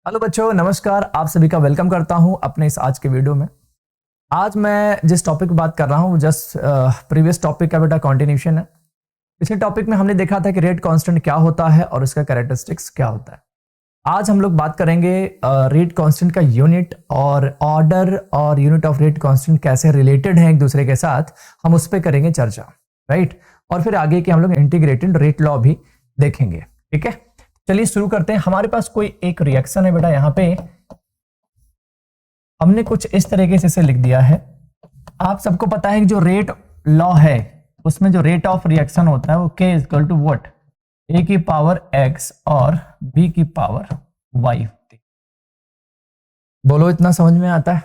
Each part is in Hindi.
हेलो बच्चों, नमस्कार। आप सभी का वेलकम करता हूं अपने इस आज के वीडियो में। आज मैं जिस टॉपिक पर बात कर रहा हूं वो जस्ट प्रीवियस टॉपिक का बेटा कंटिन्यूशन है। पिछले टॉपिक में हमने देखा था कि रेट कांस्टेंट क्या होता है और उसका कैरेक्टरिस्टिक्स क्या होता है। आज हम लोग बात करेंगे रेट कांस्टेंट का यूनिट और ऑर्डर और यूनिट ऑफ रेट कांस्टेंट कैसे रिलेटेड हैं एक दूसरे के साथ, हम उस पर करेंगे चर्चा, राइट। और फिर आगे के हम लोग इंटीग्रेटेड रेट लॉ भी देखेंगे, ठीक है। चलिए शुरू करते हैं। हमारे पास कोई एक रिएक्शन है बेटा, यहां पे हमने कुछ इस तरीके से इसे लिख दिया है। आप सबको पता है कि जो रेट लॉ है उसमें जो रेट ऑफ रिएक्शन होता है वो k equal to what, a की पावर x और b की पावर y। बोलो, इतना समझ में आता है?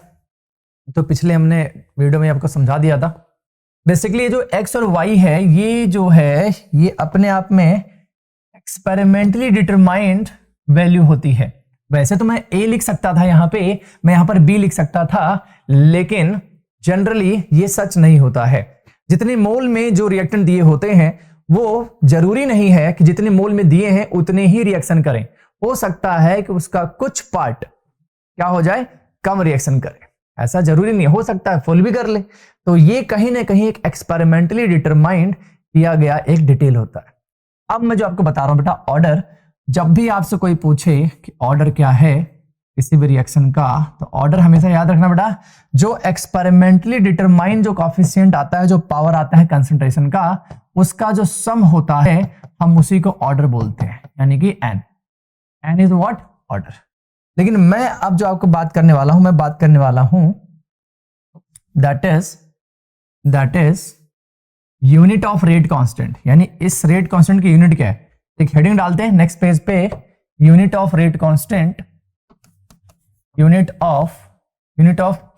तो पिछले हमने वीडियो में आपको समझा दिया था। बेसिकली ये जो x और y है ये जो है ये अपने आप में एक्सपेरिमेंटली डिटरमाइंड वैल्यू होती है। वैसे तो मैं a लिख सकता था यहां पे, मैं यहां पर b लिख सकता था, लेकिन जनरली ये सच नहीं होता है। जितने मोल में जो रिएक्टेंट दिए होते हैं वो जरूरी नहीं है कि जितने मोल में दिए हैं उतने ही रिएक्शन करें। हो सकता है कि उसका कुछ पार्ट क्या हो जाए, कम रिएक्शन करे। ऐसा जरूरी नहीं, हो सकता है फुल भी कर ले। तो ये कहीं ना कहीं एक एक्सपेरिमेंटली डिटरमाइंड किया गया एक डिटेल होता है। अब मैं जो आपको बता रहा हूं बेटा, ऑर्डर, जब भी आपसे कोई पूछे कि ऑर्डर क्या है किसी भी रिएक्शन का, तो ऑर्डर हमेशा याद रखना बेटा, जो एक्सपेरिमेंटली डिटरमाइन जो कॉफिशिएंट आता है, जो पावर आता है कंसंट्रेशन का, उसका जो सम होता है हम उसी को ऑर्डर बोलते हैं, यानी कि एन इज व्हाट, ऑर्डर। लेकिन मैं अब जो आपको बात करने वाला हूं, मैं बात करने वाला हूं that is unit of rate constant. यानी इस रेट कांस्टेंट की यूनिट क्या है, एक हेडिंग डालते हैं नेक्स्ट पेज पे, unit of rate constant, unit of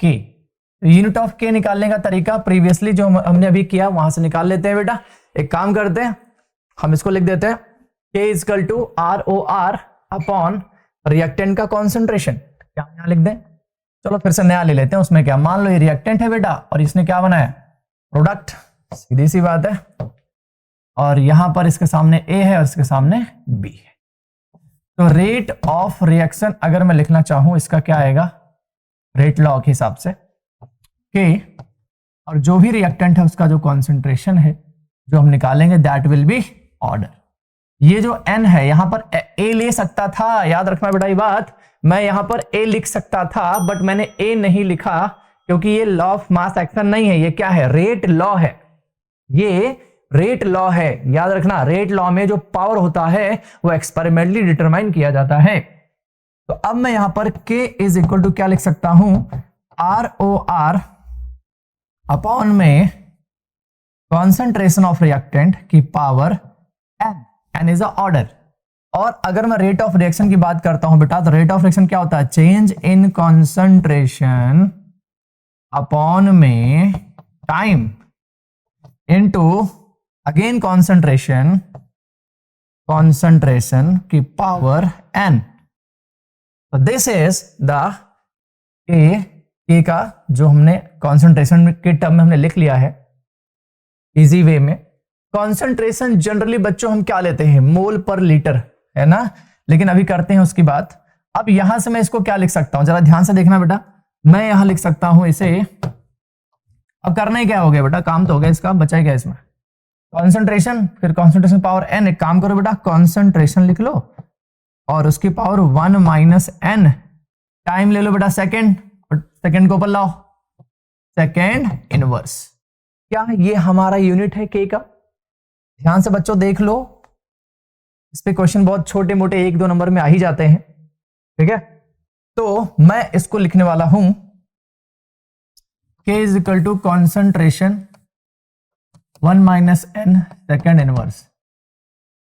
के। यूनिट ऑफ के निकालने का तरीका प्रीवियसली जो हमने अभी किया वहां से निकाल लेते हैं बेटा। एक काम करते हैं, हम इसको लिख देते हैं K equal to ROR upon reactant का कॉन्सेंट्रेशन। क्या यहां लिख दें? चलो फिर से नया ले लेते हैं। उसमें क्या, मान लो ये रिएक्टेंट है बेटा और इसने क्या बनाया, प्रोडक्ट। सीधी सी बात है। और यहां पर इसके सामने A है और इसके सामने B है। तो रेट ऑफ रिएक्शन अगर मैं लिखना चाहूं, इसका क्या आएगा, रेट लॉ के हिसाब से K और जो भी रिएक्टेंट है उसका जो कॉन्सेंट्रेशन है जो हम निकालेंगे दैट विल बी ऑर्डर। ये जो N है यहां पर A ले सकता था, याद रखना बेटा ये बात, मैं यहां पर A लिख सकता था बट मैंने A नहीं लिखा क्योंकि ये लॉ ऑफ मास एक्शन नहीं है, ये क्या है, रेट लॉ है। ये रेट लॉ है, याद रखना। रेट लॉ में जो पावर होता है वो एक्सपेरिमेंटली डिटरमाइन किया जाता है। तो अब मैं यहां पर K इज इक्वल टू क्या लिख सकता हूं, ROR अपॉन में कॉन्सेंट्रेशन ऑफ रिएक्टेंट की power N is a order. और अगर मैं रेट ऑफ रिएक्शन की बात करता हूं बेटा, तो रेट ऑफ रिएक्शन क्या होता है, चेंज इन कॉन्सेंट्रेशन अपॉन में टाइम इनटू अगेन कॉन्सेंट्रेशन की पावर n। तो दिस इज द के का जो हमने कॉन्सेंट्रेशन के टर्म में हमने लिख लिया है इजी वे में। कॉन्सेंट्रेशन जनरली बच्चों हम क्या लेते हैं, मोल पर लीटर, है ना। लेकिन अभी करते हैं उसकी बात। अब यहां से मैं इसको क्या लिख सकता हूं, जरा ध्यान से देखना बेटा। मैं यहां लिख सकता हूं इसे, अब करना ही क्या हो गया बेटा, काम तो हो गया इसका, बचा ही क्या इसमें, कॉन्सेंट्रेशन, फिर कॉन्सेंट्रेशन पावर n। एक काम करो बेटा, कॉन्सेंट्रेशन लिख लो और उसकी पावर 1 माइनस n, टाइम ले लो बेटा सेकंड, और सेकंड को ऊपर लाओ, सेकंड इनवर्स। क्या ये हमारा यूनिट है k का? ध्यान से बच्चों देख लो, इस पे क्वेश्चन बहुत छोटे मोटे 1-2 नंबर में आ ही जाते हैं, ठीक है। तो मैं इसको लिखने वाला हूं K is equal to concentration 1 minus n second inverse.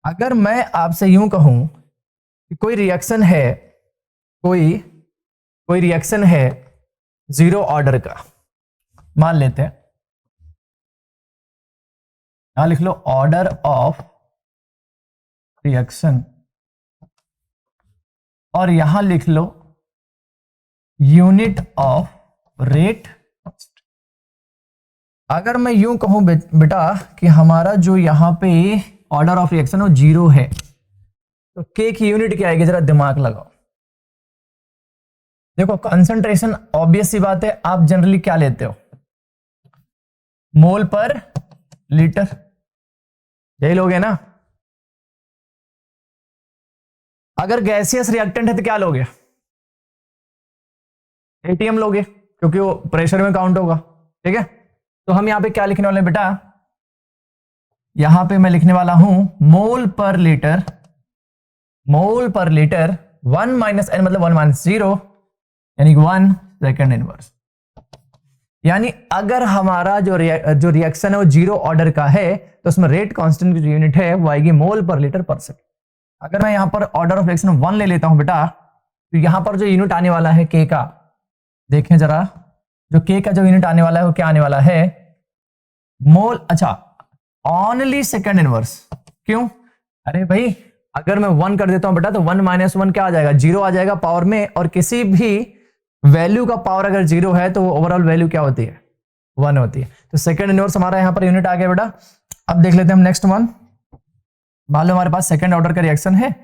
अगर मैं आपसे यूं कहूं कि कोई रिएक्शन है, कोई रिएक्शन है जीरो ऑर्डर का, मान लेते हैं, यहां लिख लो ऑर्डर ऑफ रिएक्शन और यहां लिख लो यूनिट ऑफ रेट। अगर मैं यूं कहूं बेटा कि हमारा जो यहां पे ऑर्डर ऑफ रिएक्शन वो 0 है, तो के की यूनिट क्या आएगी, जरा दिमाग लगाओ। देखो कंसंट्रेशन ऑब्वियस सी बात है, आप जनरली क्या लेते हो, मोल पर लीटर, यही लोगे ना। अगर गैसियस रिएक्टेंट है तो क्या लोगे, एटीएम लोगे, क्योंकि वो प्रेशर में काउंट होगा। ठीक है, तो हम यहां पे क्या लिखने वाले हैं बेटा, यहां पे मैं लिखने वाला हूं मोल पर लीटर, मोल पर लीटर 1 माइनस एन मतलब 1 माइनस 0 यानी 1 सेकेंड इनवर्स। यानी अगर हमारा जो रिएक्शन है वो 0 ऑर्डर का है तो उसमें रेट कांस्टेंट की जो यूनिट है वो आएगी मोल पर लीटर पर सेकेंड। अगर मैं यहां पर ऑर्डर ऑफ रिएक्शन 1 ले लेता हूं बेटा, तो यहां पर जो यूनिट आने वाला है के का, देखें जरा, जो के का जो यूनिट आने वाला है वो क्या आने वाला है, मोल, अच्छा ओनली सेकेंड इनवर्स। क्यों, अरे भाई अगर मैं 1 कर देता हूं बेटा तो 1 माइनस 1 क्या आ जाएगा, 0 आ जाएगा पावर में, और किसी भी वैल्यू का पावर अगर 0 है तो ओवरऑल वैल्यू क्या होती है, 1 होती है। तो सेकेंड इनवर्स हमारा यहां पर यूनिट आ गया बेटा। अब देख लेते हैं हम नेक्स्ट वन। मान लो हमारे पास सेकंड ऑर्डर का रिएक्शन है,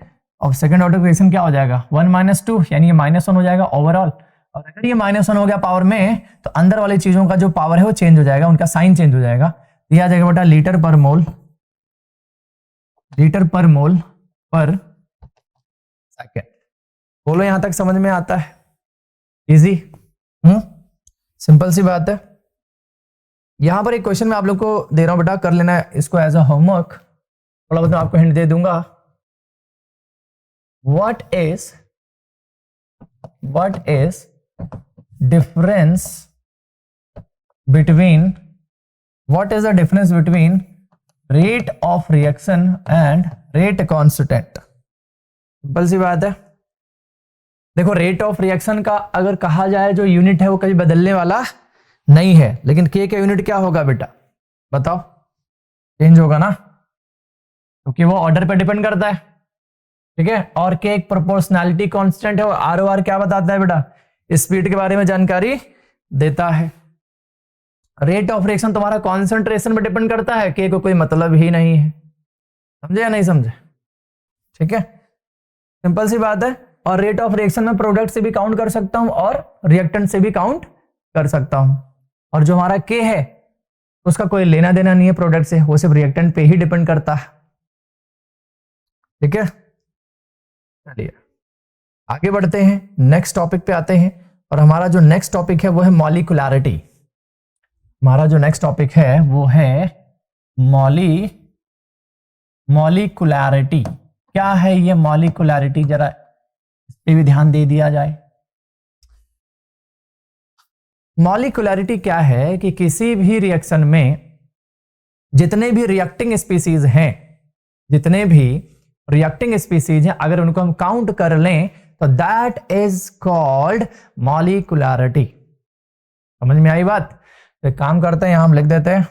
और सेकंड ऑर्डर का रिएक्शन क्या हो जाएगा, 1 माइनस 2 यानी ये -1 हो जाएगा ओवरऑल। और अगर ये -1 हो गया पावर में तो अंदर वाली चीजों का जो पावर है वो चेंज हो जाएगा, उनका साइन चेंज हो जाएगा। ये आ जाएगा बेटा लीटर पर मोल, लीटर पर मोल पर सेकेंड। बोलो यहां तक समझ में आता है, इजी, सिंपल सी बात है। यहां पर एक क्वेश्चन मैं आप लोग को दे रहा हूं बेटा, कर लेना है इसको एज अ होमवर्क, थोड़ा बहुत मैं आपको हिंट दे दूंगा। what is difference between, what is the difference between rate of reaction and rate constant? Simple सी बात है। देखो रेट ऑफ रिएक्शन का अगर कहा जाए जो यूनिट है वो कभी बदलने वाला नहीं है, लेकिन के का यूनिट क्या होगा बेटा, बताओ, चेंज होगा ना, क्योंकि वो ऑर्डर पे डिपेंड करता है। ठीक है, और के एक प्रोपोर्शनैलिटी कांस्टेंट है, और आर क्या बताता है बेटा, स्पीड के बारे में जानकारी देता है। रेट ऑफ रिएक्शन तुम्हारा कॉन्सेंट्रेशन पे डिपेंड करता है, के को कोई मतलब ही नहीं है। समझे या नहीं समझे? ठीक है, सिंपल सी बात है। और रेट ऑफ रिएक्शन में प्रोडक्ट से भी काउंट कर सकता हूं और रिएक्टेंट से भी काउंट कर सकता हूं। और जो हमारा के है उसका कोई लेना देना नहीं है प्रोडक्ट से, वो सिर्फ रिएक्टेंट पे ही डिपेंड करता है। ठीक है, चलिए आगे बढ़ते हैं, नेक्स्ट टॉपिक पे आते हैं। और हमारा जो नेक्स्ट टॉपिक है वो है मॉलिक्यूलैरिटी। हमारा जो नेक्स्ट टॉपिक है वो है मॉलिक्यूलैरिटी। क्या है ये मॉलिक्यूलैरिटी, जरा इस पे भी ध्यान दे दिया जाए। मॉलिक्यूलैरिटी क्या है कि किसी भी रिएक्शन में जितने भी रिएक्टिंग स्पीसीज हैं, जितने भी रिएक्टिंग स्पीसीज हैं, अगर उनको हम काउंट कर लें तो दैट इज कॉल्ड मॉलिक्यूलैरिटी। समझ में आई बात? तो काम करते हैं, यहां हम लिख देते हैं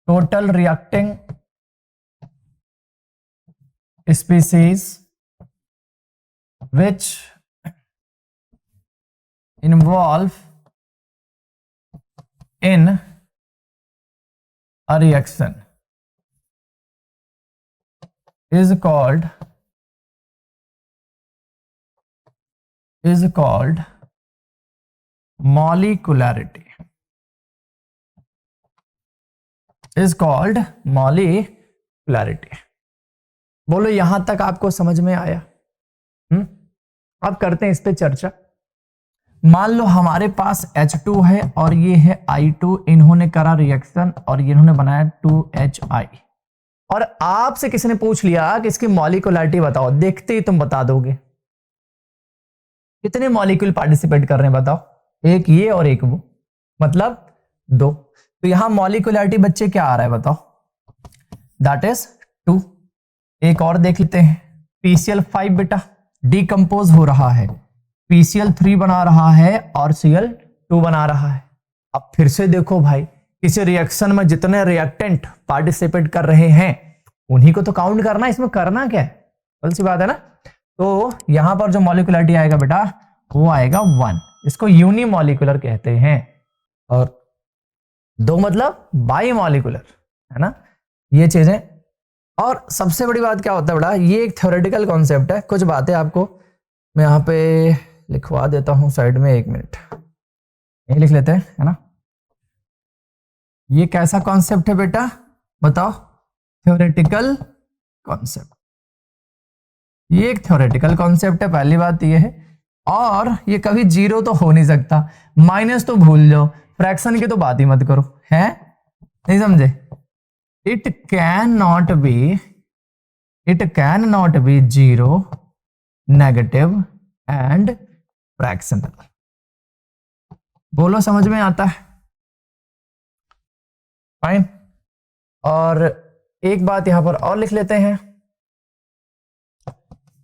total reacting species which involve in a reaction is called molecularity, is called molecularity। बोलो यहां तक आपको समझ में आया? अब करते हैं इस पे चर्चा। मान लो हमारे पास H2 है और ये है I2, इन्होंने करा रिएक्शन और इन्होंने बनाया 2HI, और आपसे किसी ने पूछ लिया कि इसकी मॉलिक्यूलैरिटी बताओ, देखते ही तुम बता दोगे। कितने मॉलिक्यूल पार्टिसिपेट कर रहे हैं बताओ, एक ये और एक वो, मतलब 2। तो यहां मॉलिक्यूलैरिटी बच्चे क्या आ रहा है बताओ, दैट इज 2। एक और देख लेते हैं, PCl5 बेटा डिकम्पोज हो रहा है, PCl3 बना रहा है और Cl2 बना रहा है। अब फिर से देखो भाई, किसी रिएक्शन में जितने रिएक्टेंट पार्टिसिपेट कर रहे हैं उन्हीं को तो काउंट करना, इसमें करना क्या है, बड़ी सी बात है ना। तो यहां पर जो मॉलिक्यूलैरिटी आएगा बेटा वो आएगा 1, इसको यूनिमॉलिक्यूलर कहते हैं। और 2 मतलब बाई मॉलिक्यूलर, है ना। ये चीजें और सबसे बड़ी बात क्या होता है बेटा, ये एक थ्योरेटिकल कॉन्सेप्ट है, कुछ बातें आपको मैं यहाँ पे लिखवा देता हूँ साइड में, 1 मिनट यही लिख लेते हैं, है ना। ये कैसा कॉन्सेप्ट है बेटा बताओ, थ्योरेटिकल कॉन्सेप्ट, ये एक थ्योरेटिकल कॉन्सेप्ट है, पहली बात ये है। और ये कभी जीरो तो हो नहीं सकता, माइनस तो भूल जाओ, फ्रैक्शन की तो बात ही मत करो, है नहीं समझे। It can not be zero, negative and fractional. बोलो समझ में आता है, फाइन। और एक बात यहां पर और लिख लेते हैं,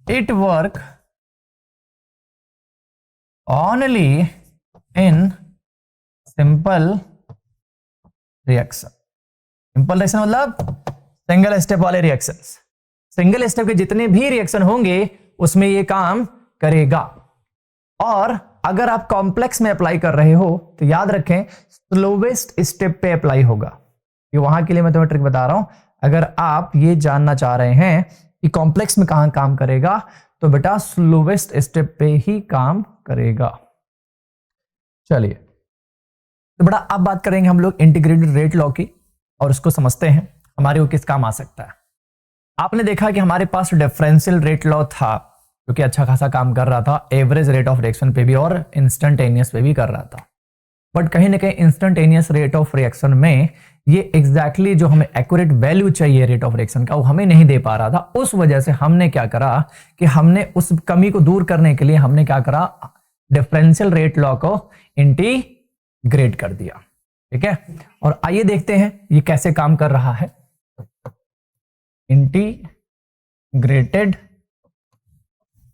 it work only in simple reaction. Simple reaction मतलब सिंगल स्टेप वाले रिएक्शन, सिंगल स्टेप के जितने भी रिएक्शन होंगे उसमें ये काम करेगा। और अगर आप कॉम्प्लेक्स में अप्लाई कर रहे हो तो याद रखें स्लोवेस्ट स्टेप पे अप्लाई होगा। ये वहां के लिए मैं तुम्हें ट्रिक बता रहा हूं, अगर आप ये जानना चाह रहे हैं कि कॉम्प्लेक्स में कहां काम करेगा तो बेटा स्लोवेस्ट स्टेप पे ही काम करेगा। चलिए तो बेटा अब बात करेंगे हम लोग इंटीग्रेटेड रेट लॉ की, और उसको समझते हैं हमारे को किस काम आ सकता है। आपने देखा कि हमारे पास डिफरेंशियल रेट लॉ था जो कि अच्छा खासा काम कर रहा था, एवरेज रेट ऑफ रिएक्शन पे भी और इंस्टेंटेनियस पे भी कर रहा था। बट कहीं ना कहीं इंस्टेंटेनियस रेट ऑफ रिएक्शन में ये एग्जैक्टली जो हमें एक्यूरेट वैल्यू चाहिए रेट ऑफ रिएक्शन का वो हमें नहीं दे पा रहा था। उस वजह से हमने क्या करा कि हमने उस कमी को दूर करने के लिए हमने क्या करा, डिफरेंशियल रेट लॉ को इंटीग्रेट कर दिया। ठीक है, और आइए देखते हैं ये कैसे काम कर रहा है। इंटीग्रेटेड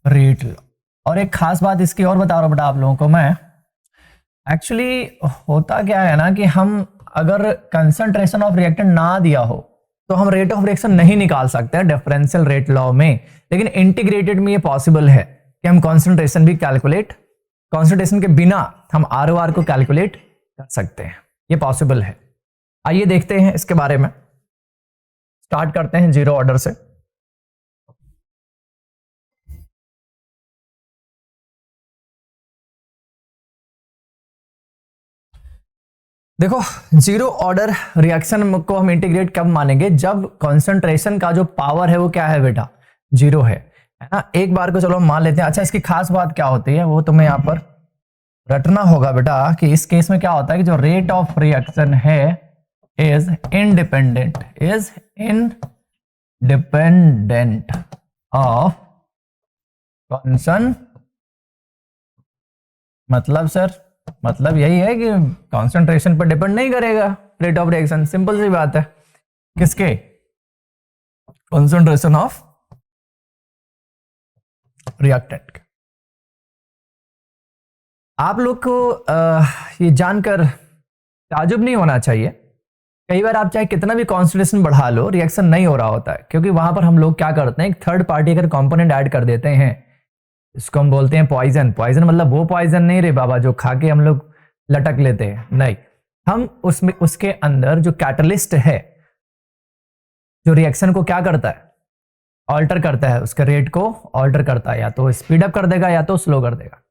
रेट लॉ, और एक खास बात इसकी और बता रहा हूं बेटा आप लोगों को मैं, एक्चुअली होता क्या है ना कि हम अगर कंसंट्रेशन ऑफ रिएक्टेंट ना दिया हो तो हम रेट ऑफ रिएक्शन नहीं निकाल सकते हैं डिफरेंशियल रेट लॉ में, लेकिन इंटीग्रेटेड में ये पॉसिबल है कि हम कॉन्सेंट्रेशन भी कैलकुलेट, कॉन्सेंट्रेशन के बिना हम ROR को कैलकुलेट कर सकते हैं, ये पॉसिबल है। आइए देखते हैं इसके बारे में, स्टार्ट करते हैं जीरो ऑर्डर से। देखो जीरो ऑर्डर रिएक्शन को हम इंटीग्रेट कब मानेंगे, जब कंसंट्रेशन का जो पावर है वो क्या है बेटा, जीरो है ना। एक बार को चलो हम मान लेते हैं। अच्छा इसकी खास बात क्या होती है वो तुम्हें यहां पर रटना होगा बेटा कि इस केस में क्या होता है कि जो रेट ऑफ रिएक्शन है इज इंडिपेंडेंट ऑफ कॉन्सन, मतलब सर मतलब यही है कि कॉन्सेंट्रेशन पर डिपेंड नहीं करेगा रेट ऑफ रिएक्शन, सिंपल सी बात है। किसके, कॉन्सेंट्रेशन ऑफ रिएक्टेंट। आप लोग को ये जानकर ताजुब नहीं होना चाहिए, कई बार आप चाहे कितना भी कॉन्सेंट्रेशन बढ़ा लो रिएक्शन नहीं हो रहा होता है, क्योंकि वहां पर हम लोग क्या करते हैं एक थर्ड पार्टी अगर कंपोनेंट ऐड कर देते हैं, इसको हम बोलते हैं पॉइजन। पॉइजन मतलब वो पॉइजन नहीं रे बाबा जो खा के हम लोग लटक लेते हैं, नहीं, हम उसमें उसके अंदर जो कैटलिस्ट है जो रिएक्शन को क्या करता है, ऑल्टर करता है, उसके रेट को ऑल्टर करता है, या तो स्पीड अप कर देगा या तो स्लो कर देगा।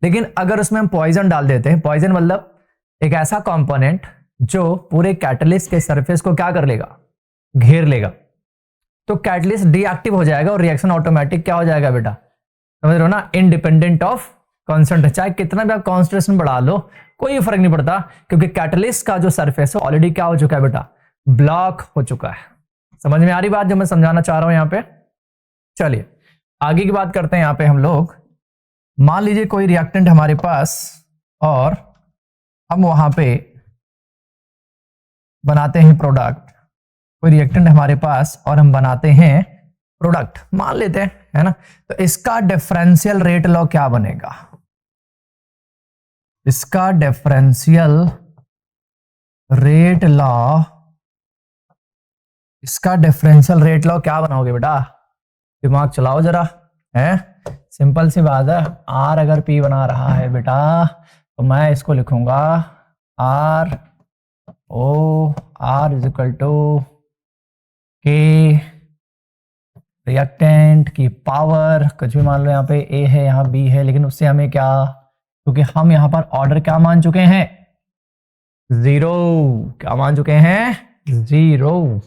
लेकिन अगर उसमें हम पॉइजन डाल देते हैं, पॉइजन मतलब एक ऐसा कंपोनेंट जो पूरे कैटलिस्ट के सरफेस को क्या कर लेगा, घेर लेगा, तो कैटलिस्ट डीएक्टिव हो जाएगा और रिएक्शन ऑटोमेटिक क्या हो जाएगा बेटा, समझ रहे हो ना, इंडिपेंडेंट ऑफ कॉन्सेंट्रेशन। चाहे कितना भी आप कॉन्सेंट्रेशन बढ़ा लो कोई फर्क नहीं पड़ता, क्योंकि कैटलिस्ट का जो सरफेस है ऑलरेडी क्या हो चुका है बेटा, ब्लॉक हो चुका है। समझ में आ रही बात जो मैं समझाना चाह रहा हूं यहां पे। चलिए आगे की बात करते हैं। यहां पे हम लोग मान लीजिए कोई रिएक्टेंट हमारे पास और हम वहां पे बनाते हैं प्रोडक्ट, कोई रिएक्टेंट हमारे पास और हम बनाते हैं प्रोडक्ट मान लेते हैं, है ना। तो इसका डिफरेंशियल रेट लॉ क्या बनेगा, इसका डिफरेंशियल रेट लॉ, इसका डिफरेंशियल रेट लॉ क्या बनाओगे बेटा, दिमाग चलाओ जरा, है सिंपल सी बात है। आर अगर पी बना रहा है बेटा तो मैं इसको लिखूंगा R O R is equal to K reactant की पावर कुछ भी मान लो, यहाँ पे ए है यहाँ बी है, लेकिन उससे हमें क्या, क्योंकि हम यहाँ पर ऑर्डर क्या मान चुके हैं, 0। क्या मान चुके हैं, 0।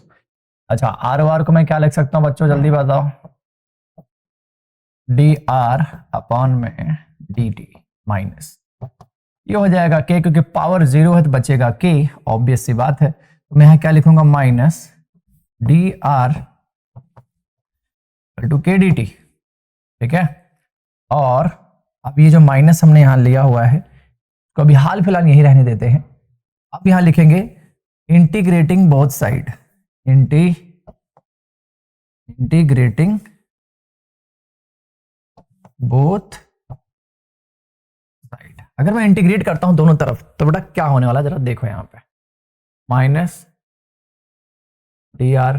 अच्छा आर वार को मैं क्या लिख सकता हूं बच्चों, जल्दी बताओ, डी आर अपॉन में डी टी माइनस, ये हो जाएगा के, क्योंकि पावर 0 है तो बचेगा के, ऑब्वियस सी बात है। तो मैं यहाँ क्या लिखूंगा, माइनस डी आर टू के डी टी, ठीक है। और अब ये जो माइनस हमने यहां लिया हुआ है तो अभी हाल फिलहाल यही रहने देते हैं। अब यहां लिखेंगे integrating both side, integrating both side. अगर मैं इंटीग्रेट करता हूं दोनों तरफ तो बेटा क्या होने वाला, जरा देखो यहां पे, माइनस डी आर,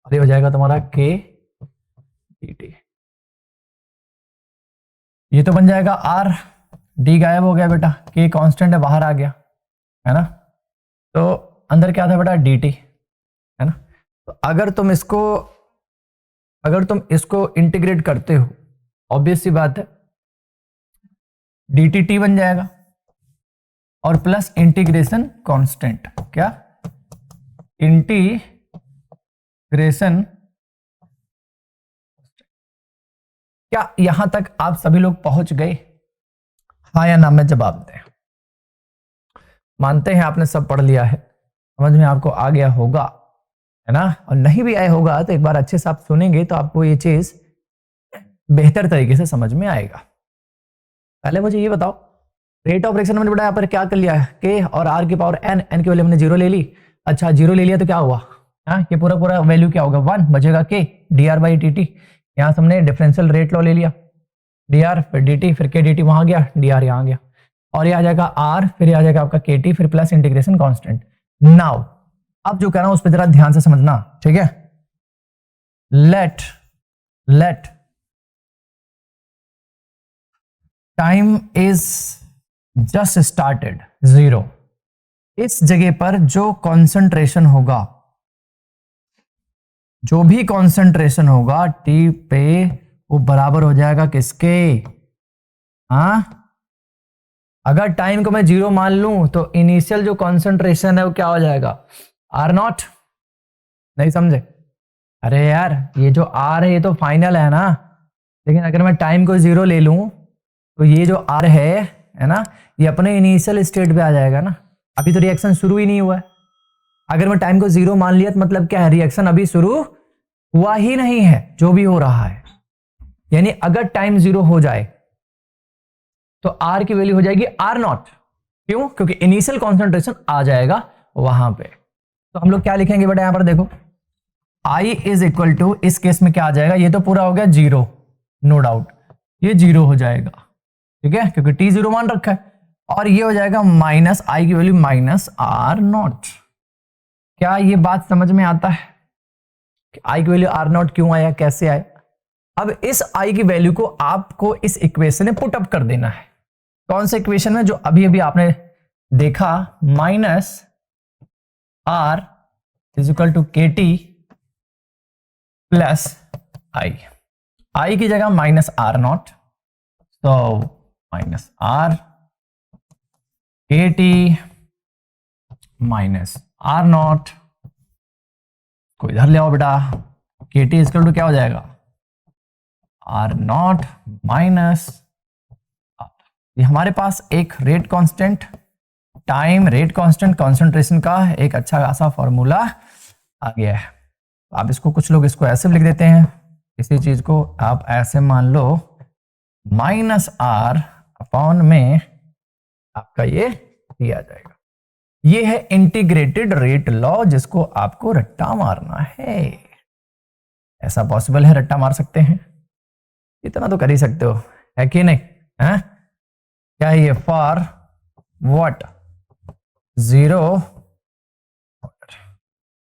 और ये हो जाएगा तुम्हारा के डी टी, ये तो बन जाएगा आर, डी गायब हो गया बेटा, के कांस्टेंट है बाहर आ गया, है ना। तो अंदर क्या था बेटा, डी टी, है ना। तो अगर तुम इसको इंटीग्रेट करते हो, ऑब्वियस सी बात है डी टी टी बन जाएगा, और प्लस इंटीग्रेशन कांस्टेंट, क्या इंटीग्रेशन, क्या यहां तक आप सभी लोग पहुंच गए, हाँ या ना में जवाब दें। मानते हैं आपने सब पढ़ लिया है, समझ में आपको आ गया होगा, है ना। और नहीं भी आया होगा तो एक बार अच्छे से आप सुनेंगे तो आपको ये चीज बेहतर तरीके से समझ में आएगा। पहले मुझे ये बताओ, रेट ऑफ रिएक्शन मैंने बेटा यहाँ पर क्या कर लिया है, के और आर की पावर एन, एन की वैल्यू हमने 0 ले ली। अच्छा 0 ले लिया तो क्या हुआ, हाँ ये पूरा वैल्यू क्या होगा, 1 बचेगा के D R by D T. यहाँ से हमने डिफरेंशियल रेट लॉ ले लिया, डी आर फिर डी टी, फिर के डी टी वहां गया, डी आर यहाँ गया, और ये आ जाएगा आर, फिर ये आ जाएगा आपका के टी, फिर प्लस इंटीग्रेशन कांस्टेंट। नाउ अब जो कह रहा हूं उस पर जरा ध्यान से समझना, ठीक है। Let time is just started 0, इस जगह पर जो कंसंट्रेशन होगा, जो भी कंसंट्रेशन होगा टी पे, वो बराबर हो जाएगा किसके, हाँ। अगर टाइम को मैं 0 मान लूं तो इनिशियल जो कंसंट्रेशन है वो क्या हो जाएगा, आर नॉट। नहीं समझे, अरे यार ये जो आर है ये तो फाइनल है ना, लेकिन अगर मैं टाइम को 0 ले लूं तो ये जो आर है ना, ये अपने इनिशियल स्टेट पे आ जाएगा ना, अभी तो रिएक्शन शुरू ही नहीं हुआ है। अगर मैं टाइम को 0 मान लिया तो मतलब क्या है, रिएक्शन अभी शुरू हुआ ही नहीं है जो भी हो रहा है। यानी अगर टाइम 0 हो जाए तो आर की वैल्यू हो जाएगी आर नॉट, क्यों, क्योंकि इनिशियल कॉन्सेंट्रेशन आ जाएगा वहां पे। तो हम लोग क्या लिखेंगे बेटा, यहां पर देखो I इज इक्वल टू, इस केस में क्या आ जाएगा, ये तो पूरा हो गया 0, नो डाउट ये 0 हो जाएगा, ठीक है, क्योंकि t 0 मान रखा है, और ये हो जाएगा माइनस आई की वैल्यू माइनस आर नॉट। क्या ये बात समझ में आता है कि आई की वैल्यू आर नॉट क्यों आया, कैसे आया। अब इस आई की वैल्यू को आपको इस इक्वेशन में पुट अप कर देना है। कौन सा इक्वेशन में, जो अभी अभी आपने देखा, minus R is equal to k t plus I की जगह माइनस आर नॉट, तो minus R k t minus R nought को इधर ले आओ बेटा, के टी इक्वल टू क्या हो जाएगा, आर नॉट माइनस आर। ये हमारे पास एक rate constant, time rate constant, concentration का एक अच्छा खासा फॉर्मूला आ गया है। आप इसको, कुछ लोग इसको ऐसे लिख देते हैं, इसी चीज को आप ऐसे मान लो, माइनस आर अपॉन में आपका ये आ जाएगा। ये है इंटीग्रेटेड रेट लॉ, जिसको आपको रट्टा मारना है। ऐसा पॉसिबल है, रट्टा मार सकते हैं, इतना तो कर ही सकते हो, है कि नहीं, है क्या ये, फॉर व्हाट 0,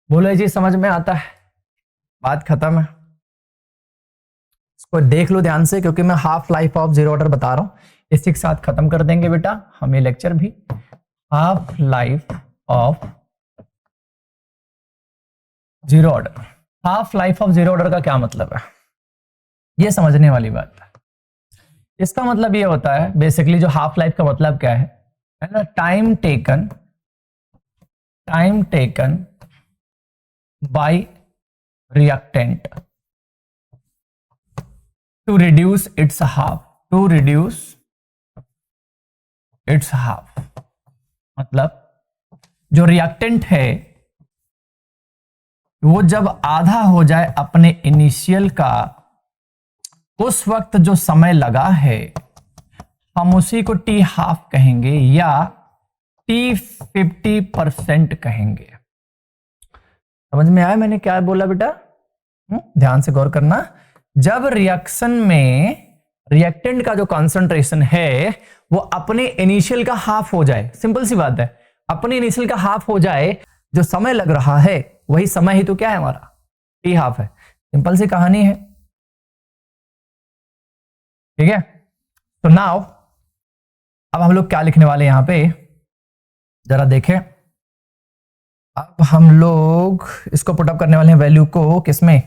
बोलो जी, समझ में आता है, बात खत्म है। इसको देख लो ध्यान से, क्योंकि मैं half life of zero order बता रहा हूं, इसी के साथ खत्म कर देंगे बेटा हम ये लेक्चर भी। Half life of zero order, half life of zero order का क्या मतलब है, ये समझने वाली बात है। इसका मतलब ये होता है बेसिकली, जो हाफ लाइफ का मतलब क्या है ना, time taken by reactant to reduce its half, मतलब जो रिएक्टेंट है वो जब आधा हो जाए अपने इनिशियल का, उस वक्त जो समय लगा है हम उसी को टी हाफ कहेंगे या टी 50% कहेंगे। समझ में आया मैंने क्या बोला बेटा? ध्यान से गौर करना। जब रिएक्शन में रिएक्टेंट का जो कंसंट्रेशन है वो अपने इनिशियल का हाफ हो जाए, सिंपल सी बात है, अपने इनिशियल का हाफ हो जाए, जो समय लग रहा है वही समय ही तो क्या है हमारा, टी हाफ है। सिंपल सी कहानी है, ठीक है। तो नाउ अब हम लोग क्या लिखने वाले यहां पे, जरा देखें। अब हम लोग इसको पुटअप करने वाले हैं वैल्यू को किसमें,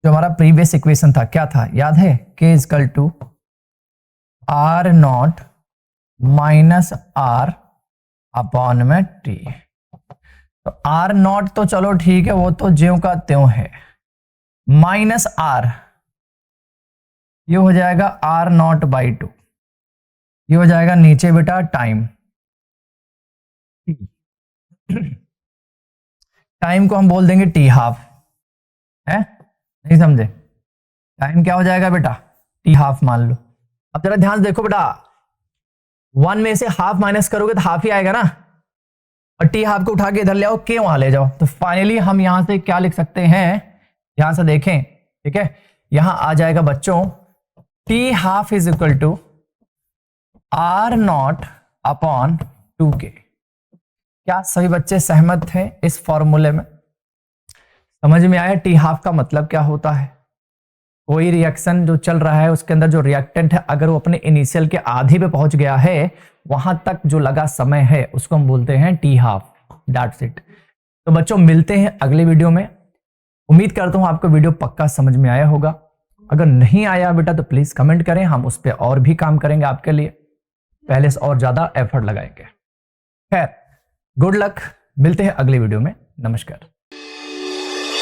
जो हमारा प्रीवियस इक्वेशन था, क्या था याद है, k is equal to R nought minus R upon में टी। तो आर नॉट तो चलो ठीक है, वो तो ज्यों का त्यों है, माइनस आर ये हो जाएगा आर नॉट बाई 2, ये हो जाएगा नीचे बेटा टाइम, टाइम को हम बोल देंगे टी हाफ है, नहीं समझे, टाइम क्या हो जाएगा बेटा, टी हाफ मान लो। अब जरा ध्यान से देखो बेटा, 1 में से हाफ माइनस करोगे तो हाफ ही आएगा ना, और टी हाफ को उठा के इधर ले आओ, के वहां ले जाओ, तो फाइनली हम यहां से क्या लिख सकते हैं, ध्यान से देखें, ठीक है। यहां आ जाएगा बच्चों t half is equal to R nought upon 2k। क्या सभी बच्चे सहमत थे इस फॉर्मूले में? समझ में आया टी हाफ का मतलब क्या होता है? कोई रिएक्शन जो चल रहा है उसके अंदर जो रिएक्टेंट है अगर वो अपने इनिशियल के आधे पे पहुंच गया है, वहां तक जो लगा समय है उसको हम बोलते हैं टी हाफ, दैट्स इट। तो बच्चों मिलते हैं अगले वीडियो में। उम्मीद करता हूं आपको वीडियो पक्का समझ में आया होगा। अगर नहीं आया बेटा तो प्लीज कमेंट करें, हम उस पर और भी काम करेंगे आपके लिए, पहले से और ज्यादा एफर्ट लगाएंगे। खैर गुड लक, मिलते हैं अगले वीडियो में, नमस्कार।